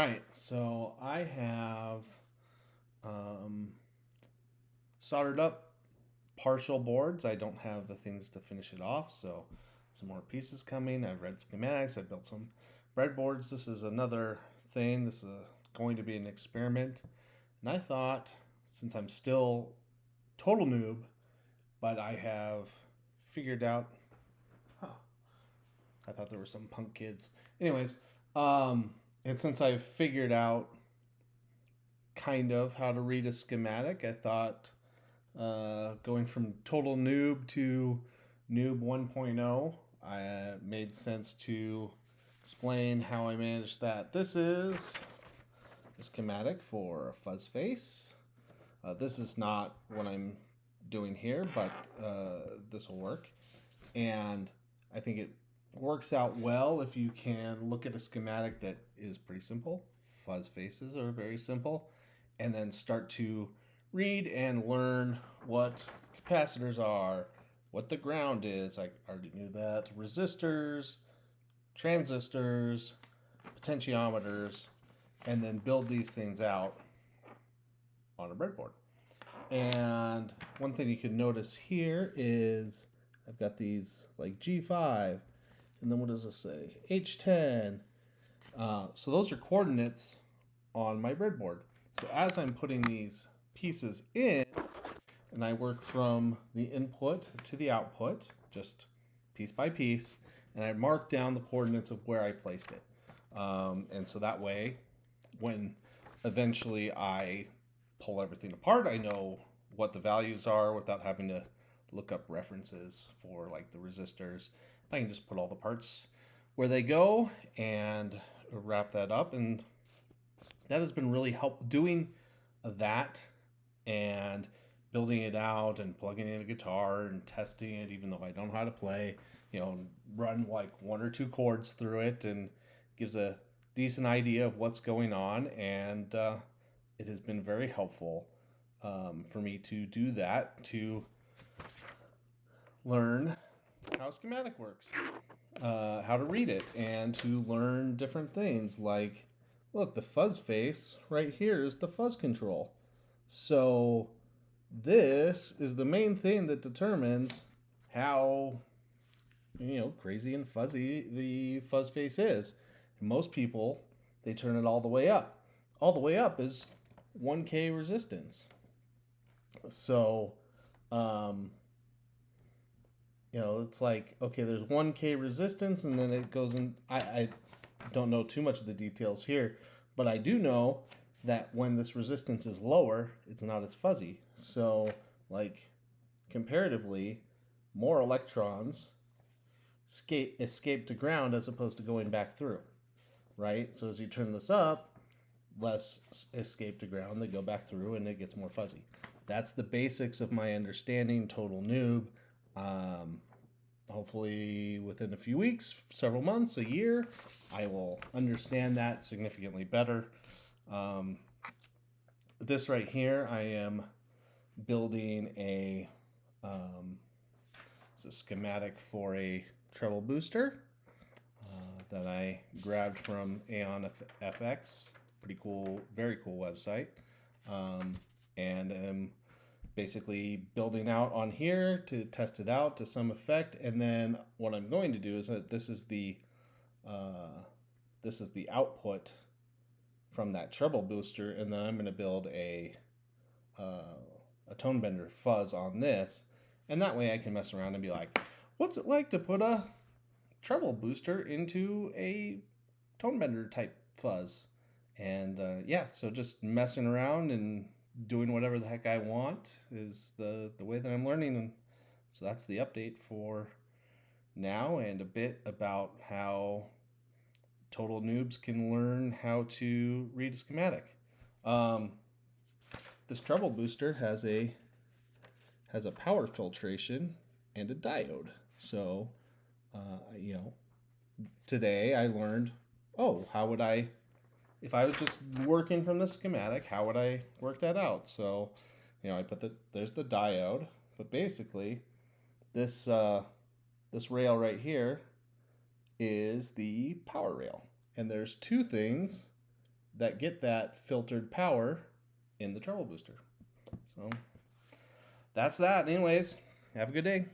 right, so I have um, soldered up partial boards. I don't have the things to finish it off, so some more pieces coming. I've read schematics. I built some breadboards. This is another thing. This is going to be an experiment. And I thought, since I'm still total noob, but I have figured out, huh, I thought there were some punk kids. Anyways, and since I've figured out kind of how to read a schematic, I thought going from total noob to noob 1.0, I made sense to explain how I managed that. This is a schematic for a fuzz face. This is not what I'm doing here, but this will work. And I think it works out well if you can look at a schematic that is pretty simple. Fuzz faces are very simple. And then start to read and learn what capacitors are, what the ground is. I already knew that. Resistors, transistors, potentiometers, and then build these things out on a breadboard. And one thing you can notice here is I've got these like G5, and then what does this say? H10. So those are coordinates on my breadboard. So as I'm putting these pieces in, and I work from the input to the output, just piece by piece, and I mark down the coordinates of where I placed it. And so that way, when eventually I pull everything apart, I know what the values are without having to look up references for like the resistors. I can just put all the parts where they go and wrap that up, and that has been really helpful. Doing that and building it out and plugging in a guitar and testing it, even though I don't know how to play, run like one or two chords through it, and gives a decent idea of what's going on. And it has been very helpful for me to do that, to learn how a schematic works, how to read it, and to learn different things like, look, the fuzz face right here is the fuzz control. So this is the main thing that determines how, crazy and fuzzy the fuzz face is. And most people, they turn it all the way up. All the way up is 1K resistance. So, it's like, okay, there's 1K resistance, and then it goes in. I don't know too much of the details here, but I do know that when this resistance is lower, it's not as fuzzy. So, like, comparatively, more electrons escape to ground as opposed to going back through, right? So as you turn this up, less escape to ground, they go back through, and it gets more fuzzy. That's the basics of my understanding, total noob. Hopefully within a few weeks, several months, a year, I will understand that significantly better. This right here, I am building it's a schematic for a treble booster that I grabbed from Aeon FX. Pretty cool, very cool website. And am basically building out on here to test it out to some effect. And then what I'm going to do is that this is the output from that treble booster, and then I'm going to build a tonebender fuzz on this, and that way I can mess around and be like, what's it like to put a treble booster into a tonebender type fuzz? And so just messing around and doing whatever the heck I want is the way that I'm learning. And so that's the update for now, and a bit about how total noobs can learn how to read a schematic. This treble booster has a power filtration and a diode. So, today I learned, how would I, if I was just working from the schematic, how would I work that out? So, I put there's the diode, but basically this rail right here is the power rail. And there's two things that get that filtered power in the treble booster. So that's that. Anyways, have a good day.